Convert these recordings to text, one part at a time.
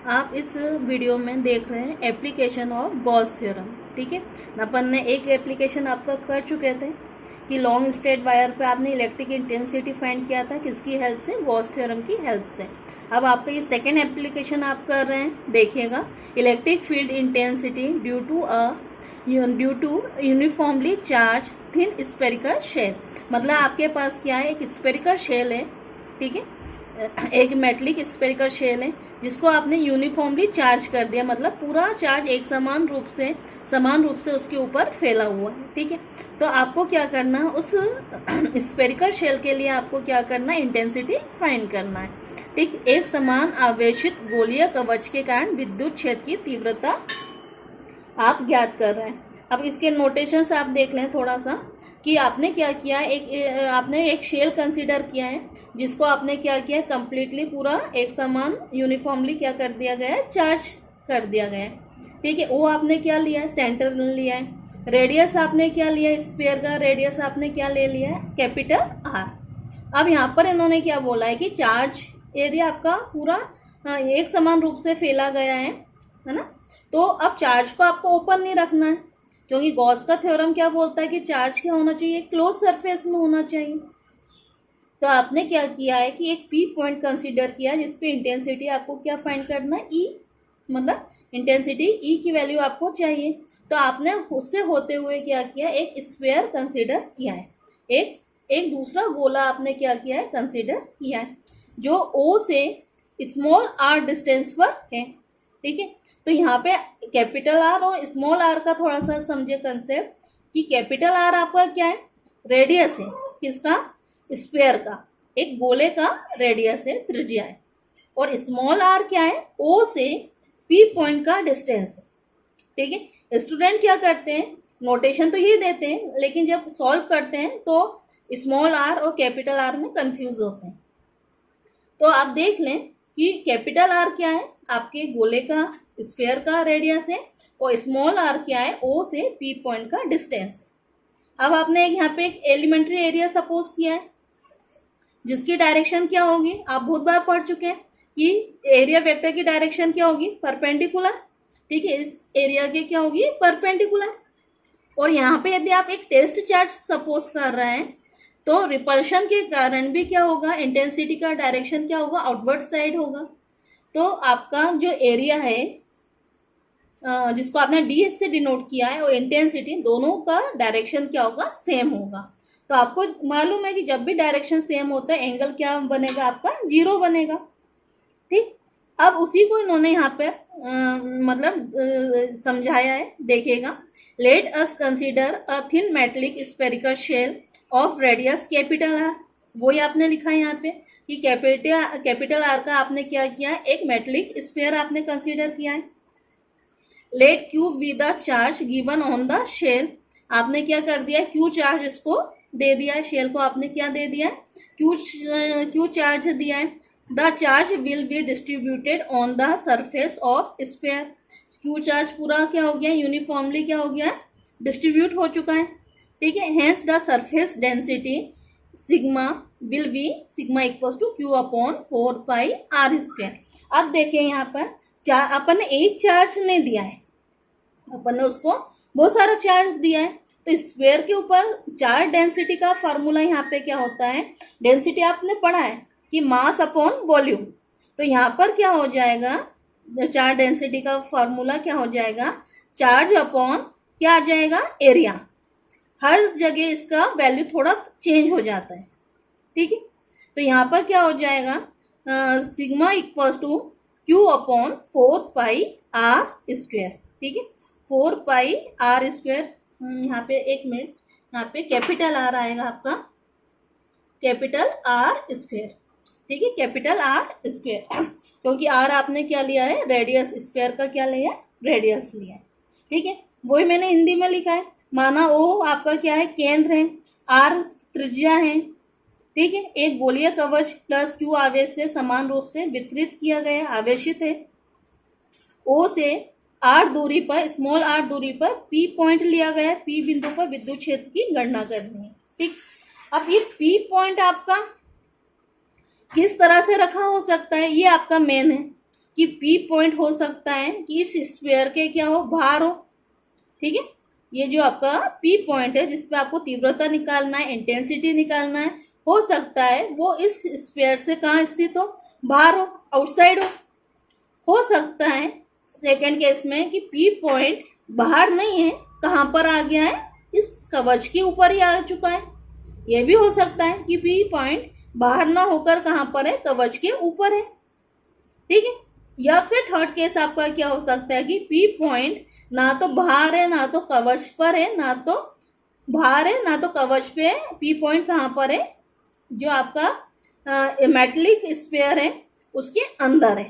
आप इस वीडियो में देख रहे हैं एप्लीकेशन ऑफ गॉस थ्योरम। ठीक है, अपन ने एक एप्लीकेशन आपका कर चुके थे कि लॉन्ग स्ट्रेट वायर पे आपने इलेक्ट्रिक इंटेंसिटी फाइंड किया था, किसकी हेल्प से? गॉस थ्योरम की हेल्प से। अब आपका ये सेकेंड एप्लीकेशन आप कर रहे हैं, देखिएगा। Electric field intensity due to uniformly charge thin spherical shell. मतलब आपके पास क्या है, एक स्पेरिकल शेल है, ठीक है, एक मेटलिक स्पेरिकल शेल है जिसको आपने यूनिफॉर्मली चार्ज कर दिया, मतलब पूरा चार्ज एक समान रूप से उसके ऊपर फैला हुआ है। ठीक है, तो आपको क्या करना है, उस स्पेरिकल शेल के लिए आपको क्या करना है, इंटेंसिटी फाइंड करना है। ठीक, एक समान आवेशित गोलीय कवच के कारण विद्युत क्षेत्र की तीव्रता आप ज्ञात कर रहे हैं। अब इसके नोटेशन से आप देख लें थोड़ा सा कि आपने क्या किया, आपने एक शेल कंसीडर किया है जिसको आपने क्या किया, कंप्लीटली पूरा एक समान यूनिफॉर्मली क्या कर दिया गया है, चार्ज कर दिया गया है। ठीक है, वो आपने क्या लिया है, सेंटर लिया है। रेडियस आपने क्या लिया, स्फीयर का रेडियस आपने क्या ले लिया है, कैपिटल आर। अब यहाँ पर इन्होंने क्या बोला है कि चार्ज एरिया आपका पूरा एक समान रूप से फैला गया है ना। तो अब चार्ज को आपको ओपन नहीं रखना है, क्योंकि गॉस का थ्योरम क्या बोलता है कि चार्ज क्या होना चाहिए, क्लोज सरफेस में होना चाहिए। तो आपने क्या किया है कि एक पी पॉइंट कंसीडर किया जिसपे इंटेंसिटी आपको क्या फाइंड करना है, ई, मतलब इंटेंसिटी ई की वैल्यू आपको चाहिए। तो आपने उससे होते हुए क्या किया, एक स्फीयर कंसीडर किया है, एक दूसरा गोला आपने क्या किया है, कंसीडर किया है, जो ओ से स्मॉल आर डिस्टेंस पर है। ठीक है, तो यहाँ पे कैपिटल आर और स्मॉल आर का थोड़ा सा समझे कंसेप्ट कि कैपिटल आर आपका क्या है, रेडियस है, किसका, स्फीयर का, एक गोले का रेडियस है, त्रिज्या है। और स्मॉल आर क्या है, ओ से पी पॉइंट का डिस्टेंस है। ठीक है, स्टूडेंट क्या करते हैं, नोटेशन तो ये देते हैं, लेकिन जब सॉल्व करते हैं तो स्मॉल आर और कैपिटल आर में कंफ्यूज होते हैं। तो आप देख लें कि कैपिटल आर क्या है, आपके गोले का, स्फीयर का रेडियस है, और स्मॉल आर क्या है, ओ से पी पॉइंट का डिस्टेंस है। अब आपने यहाँ पे एक एलिमेंट्री एरिया सपोज किया है जिसकी डायरेक्शन क्या होगी, आप बहुत बार पढ़ चुके हैं कि एरिया वेक्टर की डायरेक्शन क्या होगी, परपेंडिकुलर। ठीक है, इस एरिया की क्या होगी, परपेंडिकुलर। और यहाँ पे यदि आप एक टेस्ट चार्ज सपोज कर रहे हैं तो रिपल्शन के कारण भी क्या होगा, इंटेंसिटी का डायरेक्शन क्या होगा, आउटवर्ड साइड होगा। तो आपका जो एरिया है जिसको आपने डी से डिनोट किया है, और इंटेंसिटी, दोनों का डायरेक्शन क्या होगा, सेम होगा। तो आपको मालूम है कि जब भी डायरेक्शन सेम होता है एंगल क्या बनेगा, आपका 0 बनेगा। ठीक, अब उसी को इन्होंने यहाँ पे समझाया है, देखिएगा। Let us consider a thin metallic spherical shell of radius capital R. वही आपने लिखा है यहाँ पे कि कैपिटल आर का आपने क्या किया है, एक मेटलिक स्फीयर आपने कंसीडर किया है। Let Q be the charge given on the shell. आपने क्या कर दिया है, क्यू चार्ज इसको दे दिया है, शेल को आपने क्या दे दिया है, क्यू चार्ज दिया है। The charge will be distributed on the surface of sphere. Q charge पूरा क्या हो गया, यूनिफॉर्मली क्या हो गया, डिस्ट्रीब्यूट हो चुका है। ठीक है, hence the surface density sigma will be sigma equals to Q upon 4 pi R square. अब देखिए यहाँ पर अपन ने एक चार्ज नहीं दिया है, अपन ने उसको बहुत सारा चार्ज दिया है। तो स्फीयर के ऊपर चार्ज डेंसिटी का फॉर्मूला यहाँ पे क्या होता है, डेंसिटी आपने पढ़ा है कि मास अपॉन वॉल्यूम। तो यहाँ पर क्या हो जाएगा, चार्ज डेंसिटी का फॉर्मूला क्या हो जाएगा, चार्ज अपॉन क्या आ जाएगा, एरिया। हर जगह इसका वैल्यू थोड़ा चेंज हो जाता है। ठीक है, तो यहाँ पर क्या हो जाएगा, sigma equals to Q upon 4 pi R square. ठीक है, 4 पाई आर स्क्वायर। यहाँ पे एक मिनट, यहाँ पे कैपिटल आर आएगा आपका, कैपिटल आर स्क्वायर। ठीक है, कैपिटल आर स्क्वायर, क्योंकि आर आपने क्या लिया है, रेडियस, स्फीयर का क्या लिया है, रेडियस लिया है। ठीक है, वही मैंने हिंदी में लिखा है। माना ओ आपका क्या है, केंद्र है, आर त्रिज्या है। ठीक है, एक गोलीय कवच प्लस क्यू आवेश से समान रूप से वितरित किया गया, आवेशित है। ओ से आर दूरी पर, स्मॉल आर दूरी पर पी पॉइंट लिया गया है, पी बिंदु पर विद्युत क्षेत्र की गणना करनी है। ठीक, अब ये पी पॉइंट आपका किस तरह से रखा हो सकता है, ये आपका मेन है कि पी पॉइंट हो सकता है कि इस स्फीयर के क्या हो, बाहर हो। ठीक है, ये जो आपका पी पॉइंट है जिसपे आपको तीव्रता निकालना है, इंटेंसिटी निकालना है, हो सकता है वो इस स्फीयर से कहाँ स्थित हो, बाहर हो, आउटसाइड हो सकता है सेकेंड केस में कि पी पॉइंट बाहर नहीं है, कहाँ पर आ गया है, इस कवच के ऊपर ही आ चुका है। ये भी हो सकता है कि पी पॉइंट बाहर ना होकर कहाँ पर है, कवच के ऊपर है। ठीक है, या फिर थर्ड केस आपका क्या हो सकता है कि पी पॉइंट ना तो बाहर है, ना तो कवच पर है, ना तो बाहर है, ना तो कवच पे है। पी पॉइंट कहाँ पर है, जो आपका मेटलिक स्फीयर है उसके अंदर है।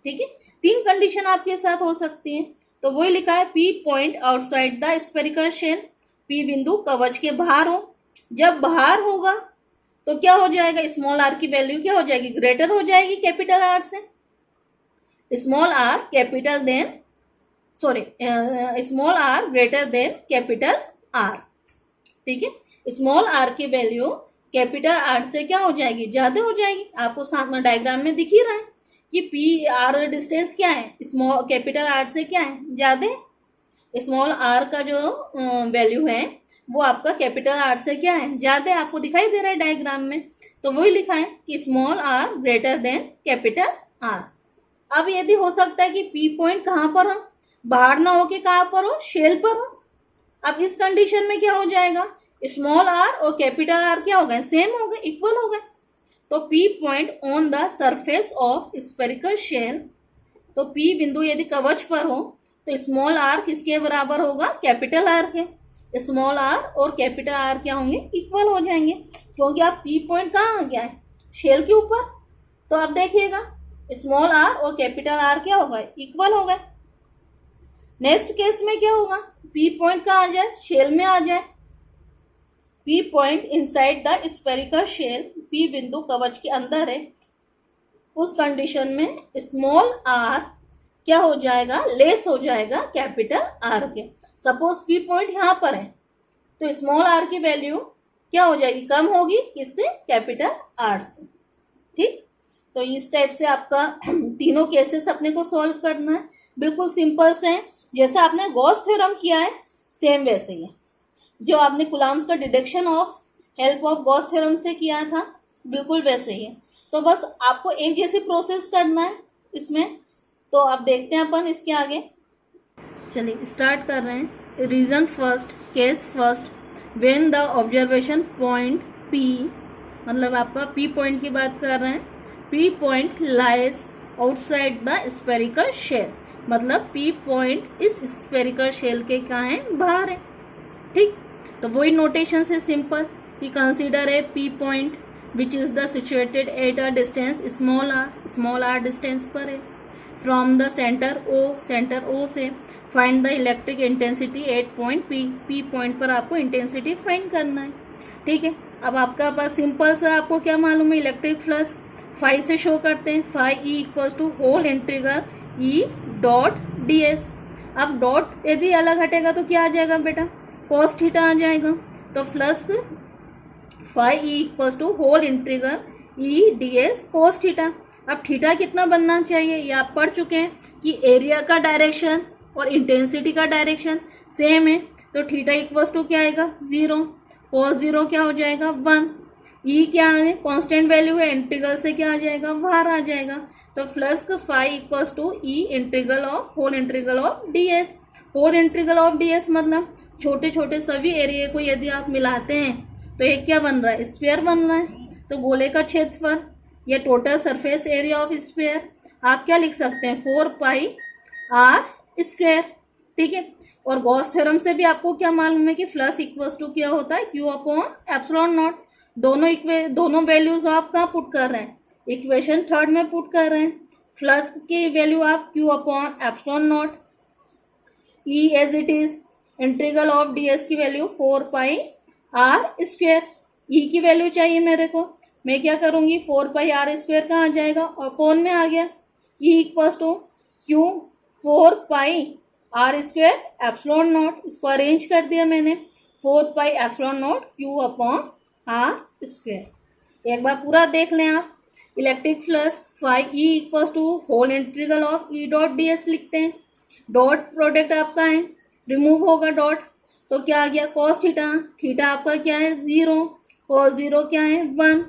ठीक है, 3 कंडीशन आपके साथ हो सकती है। तो वही लिखा है P point outside the spherical shell, P बिंदु कवच के बाहर हो। जब बाहर होगा तो क्या हो जाएगा, स्मॉल आर की वैल्यू क्या हो जाएगी, ग्रेटर हो जाएगी कैपिटल आर से। Small R capital than small R greater than capital R. ठीक है, स्मॉल आर की वैल्यू कैपिटल आर से क्या हो जाएगी, ज्यादा हो जाएगी। आपको साथ में डायग्राम में दिख ही रहा है कि पी आर डिस्टेंस क्या है, स्मॉल कैपिटल आर से क्या है, ज्यादा। स्मॉल आर का जो वैल्यू है वो आपका कैपिटल आर से क्या है, ज्यादा। आपको दिखाई दे रहा है डायग्राम में। तो वही लिखा है कि small R greater than capital R. अब यदि हो सकता है कि पी पॉइंट कहाँ पर हो, बाहर ना हो के कहाँ पर हो, शेल पर हो। अब इस कंडीशन में क्या हो जाएगा, स्मॉल आर और कैपिटल आर क्या हो गए, सेम हो गए, इक्वल हो गए। तो P point on the surface of spherical shell, तो पी बिंदु यदि कवच पर हो तो स्मॉल आर किसके बराबर होगा, कैपिटल आर के। स्मॉल आर और कैपिटल आर क्या होंगे, इक्वल हो जाएंगे, क्योंकि आप पी पॉइंट कहाँ आ गया है, शेल के ऊपर। तो आप देखिएगा स्मॉल आर और कैपिटल आर क्या हो गए, इक्वल हो गए। नेक्स्ट केस में क्या होगा, पी पॉइंट कहाँ आ जाए, शेल में आ जाए। P point inside the spherical shell, P बिंदु कवच के अंदर है। उस कंडीशन में स्मॉल आर क्या हो जाएगा, लेस हो जाएगा कैपिटल आर के। सपोज पी पॉइंट यहाँ पर है तो स्मॉल आर की वैल्यू क्या हो जाएगी, कम होगी, किससे, कैपिटल आर से। ठीक, तो इस टाइप से आपका तीनों केसेस अपने को सॉल्व करना है। बिल्कुल सिंपल से है, जैसा आपने गॉस थ्योरम किया है सेम वैसे ही है। जो आपने कुलाम्स का deduction of help of Gauss theorem से किया था बिल्कुल वैसे ही है। तो बस आपको एक जैसे प्रोसेस करना है इसमें। तो आप देखते हैं अपन इसके आगे। चलिए स्टार्ट कर रहे हैं। Region first, case first, when the observation point P, मतलब आपका पी पॉइंट की बात कर रहे हैं। P point lies outside the spherical shell, मतलब पी पॉइंट इस स्फेरिकल शेल के कहाँ है, बाहर है। ठीक, तो वही नोटेशन से सिंपल कि consider a P point which is the situated at a distance small R distance पर है फ्रॉम द सेंटर ओ से। Find the electric intensity at point P point पर आपको इंटेंसिटी फाइंड करना है। ठीक है, अब आपका पास सिंपल सा आपको क्या मालूम है, इलेक्ट्रिक फ्लक्स फाई से शो करते हैं। Phi E equals to whole integral E dot D S. अब डॉट यदि अलग हटेगा तो क्या आ जाएगा बेटा, कॉस थीटा आ जाएगा। तो flux phi E equals to whole integral E D S cos theta. अब थीटा कितना बनना चाहिए, ये आप पढ़ चुके हैं कि एरिया का डायरेक्शन और इंटेंसिटी का डायरेक्शन सेम है। तो थीटा इक्वल्स टू क्या आएगा, 0। कॉस 0 क्या हो जाएगा, 1। ई क्या है, कांस्टेंट वैल्यू है, इंटीग्रल से क्या आ जाएगा, बाहर आ जाएगा। तो flux phi equals to E integral of whole integral of D S. Whole integral of D S मतलब छोटे छोटे सभी एरिया को यदि आप मिलाते हैं तो एक क्या बन रहा है, स्फीयर बन रहा है। तो गोले का क्षेत्रफल या total surface area of sphere आप क्या लिख सकते हैं, 4 पाई आर स्क्वायर। ठीक है, और गॉस थ्योरम से भी आपको क्या मालूम है कि फ्लक्स इक्वल्स टू क्या होता है, क्यू अपॉन एप्सिलॉन नॉट। दोनों वैल्यूज आप कहाँ पुट कर रहे हैं, इक्वेशन थर्ड में पुट कर रहे हैं। फ्लक्स की वैल्यू आप Q upon epsilon naught, E as it is, integral of D S की value 4 pi R square. E की वैल्यू चाहिए मेरे को, मैं क्या करूंगी, 4 पाई आर स्क्वायर कहाँ आ जाएगा, और कौन में आ गया, E equals to Q 4 pi R square epsilon naught. इसको अरेंज कर दिया मैंने, 4 pi epsilon naught Q upon R square. एक बार पूरा देख लें आप। Electric flux phi E equals to whole integral of E dot D S लिखते हैं। डॉट प्रोडक्ट आपका है, रिमूव होगा डॉट, तो क्या आ गया कॉस थीटा, थीटा आपका क्या है 0, कॉस 0 क्या है 1,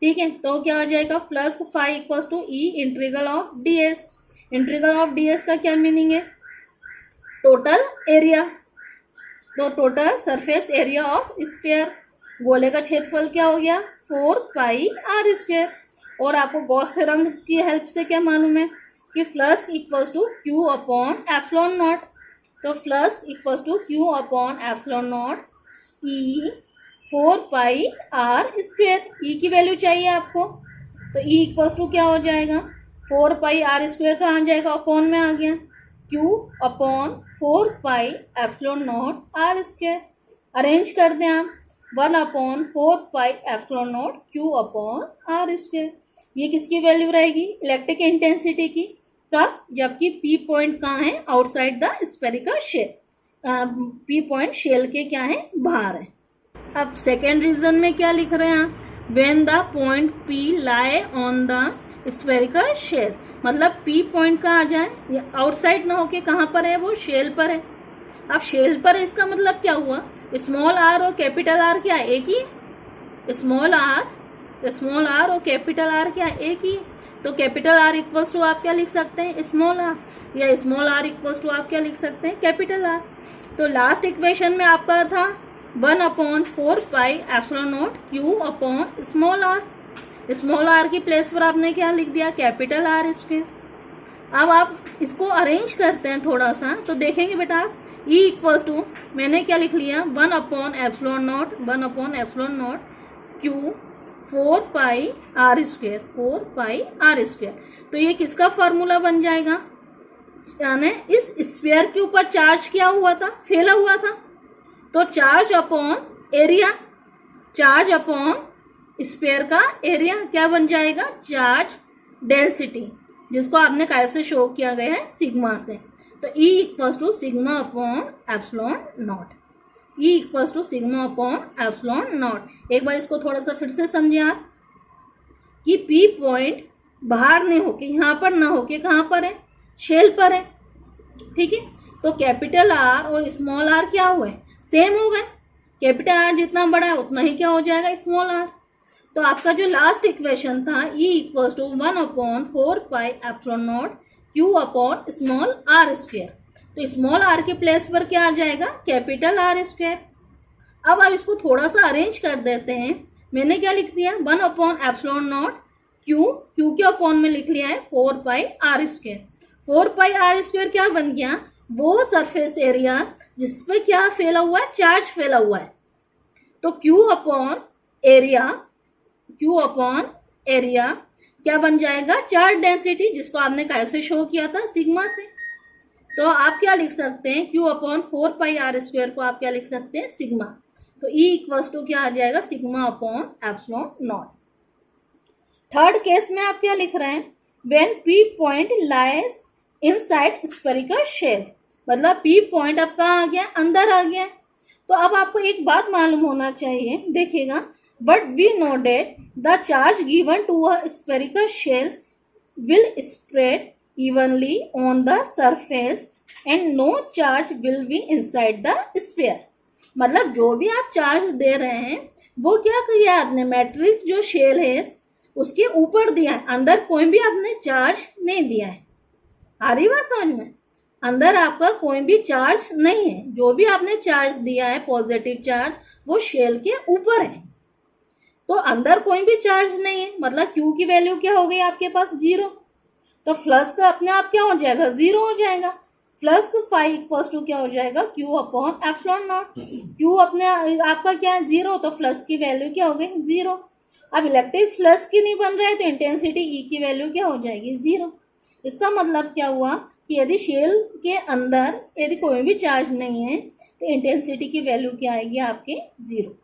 ठीक है। तो क्या आ जाएगा flux phi equals to E integral of D S. Integral of D S का क्या मीनिंग है, टोटल एरिया, तो total surface area of sphere, गोले का क्षेत्रफल क्या हो गया 4 पाई आर स्क्वायर। और आपको गॉस थ्योरम की हेल्प से क्या मालूम है कि flux equals to Q upon epsilon naught, तो flux equals to Q upon epsilon naught E 4 pi R square. E की वैल्यू चाहिए आपको, तो ई इक्वल्स टू क्या हो जाएगा 4 पाई आर स्क्वायर कहाँ आ जाएगा, अपॉन में आ गया, Q upon 4 pi epsilon naught R square. Arrange कर दें आप, 1 upon 4 pi epsilon naught Q upon R square. ये किसकी वैल्यू रहेगी, इलेक्ट्रिक इंटेंसिटी की, कब, जबकि पी पॉइंट कहाँ है, outside the spherical shell, P point shell के क्या है, बाहर है। अब सेकेंड रीजन में क्या लिख रहे हैं आप, when the point P lie on the spherical shell, मतलब पी पॉइंट कहाँ आ जाए, आउटसाइड ना होके कहाँ पर है, वो शेल पर है। अब शेल पर है इसका मतलब क्या हुआ, स्मॉल आर और कैपिटल आर क्या है, एक ही, स्मॉल आर और कैपिटल आर क्या है, एक ही। तो कैपिटल आर इक्वल्स टू आप क्या लिख सकते हैं, स्मॉल आर, या स्मॉल आर इक्वल्स टू आप क्या लिख सकते हैं, कैपिटल आर। तो लास्ट इक्वेशन में आपका था 1 upon 4 pi epsilon naught Q upon small R, small R की प्लेस पर आपने क्या लिख दिया, कैपिटल आर स्क्वायर। अब आप इसको अरेंज करते हैं थोड़ा सा, तो देखेंगे बेटा आप E इक्वल्स टू मैंने क्या लिख लिया 1 upon epsilon naught Q 4 pi R square. तो ये किसका फॉर्मूला बन जाएगा, यानी इस स्फीयर के ऊपर चार्ज क्या हुआ था, फैला हुआ था, तो charge upon area, charge upon sphere का एरिया क्या बन जाएगा, चार्ज डेंसिटी, जिसको आपने कैसे शो किया गया है, सिग्मा से। तो E equals to sigma upon epsilon naught, E equals to sigma upon epsilon naught. एक बार इसको थोड़ा सा फिर से समझे आप कि P पॉइंट बाहर नहीं होके, यहाँ पर ना होके कहाँ पर है, शेल पर है, ठीक है। तो कैपिटल आर और स्मॉल आर क्या हुए, सेम हो गए, कैपिटल आर जितना बड़ा है उतना ही क्या हो जाएगा, स्मॉल आर। तो आपका जो लास्ट इक्वेशन था E equals to 1 upon 4 pi epsilon naught Q upon small R square, तो स्मॉल आर के प्लेस पर क्या आ जाएगा, कैपिटल आर स्क्वायर। अब आप इसको थोड़ा सा अरेंज कर देते हैं, मैंने क्या लिख दिया 1 अपॉन एप्सिलॉन नॉट क्यू के अपॉन में लिख लिया है 4 pi R square. 4 pi R square क्या बन गया, वो सरफेस एरिया जिसपे क्या फैला हुआ है, चार्ज फैला हुआ है। तो क्यू अपॉन एरिया क्या बन जाएगा, चार्ज डेंसिटी, जिसको आपने कैसे शो किया था, सिग्मा से। तो आप क्या लिख सकते हैं, Q upon 4 pi R square को आप क्या लिख सकते हैं, सिग्मा। तो E इक्वल्स टू क्या आ जाएगा, sigma upon epsilon naught. Third case में आप क्या लिख रहे हैं, when P point lies inside spherical shell, मतलब P पॉइंट अब कहाँ आ गया, अंदर आ गया। तो अब आपको एक बात मालूम होना चाहिए, देखिएगा, but we know that the charge given to a spherical shell will spread evenly on the surface and no charge will be inside the sphere। मतलब जो भी आप चार्ज दे रहे हैं वो क्या किया आपने, मैट्रिक्स जो शेल है उसके ऊपर दिया है, अंदर कोई भी आपने चार्ज नहीं दिया है। आ रही बात समझ में, अंदर आपका कोई भी चार्ज नहीं है, जो भी आपने चार्ज दिया है पॉजिटिव चार्ज वो शेल के ऊपर है, तो अंदर कोई भी चार्ज नहीं है, मतलब Q की वैल्यू क्या हो गई आपके पास, 0। तो फ्लक्स का अपने आप क्या हो जाएगा, 0 हो जाएगा। फ्लक्स फाई इक्वल्स टू क्या हो जाएगा, Q upon epsilon not. Q अपने आपका क्या है, 0, तो फ्लक्स की वैल्यू क्या हो गई, 0। अब इलेक्ट्रिक फ्लक्स की नहीं बन रहा है तो इंटेंसिटी E की वैल्यू क्या हो जाएगी, 0। इसका मतलब क्या हुआ कि यदि शेल के अंदर यदि कोई भी चार्ज नहीं है तो इंटेंसिटी की वैल्यू क्या आएगी आपके, 0।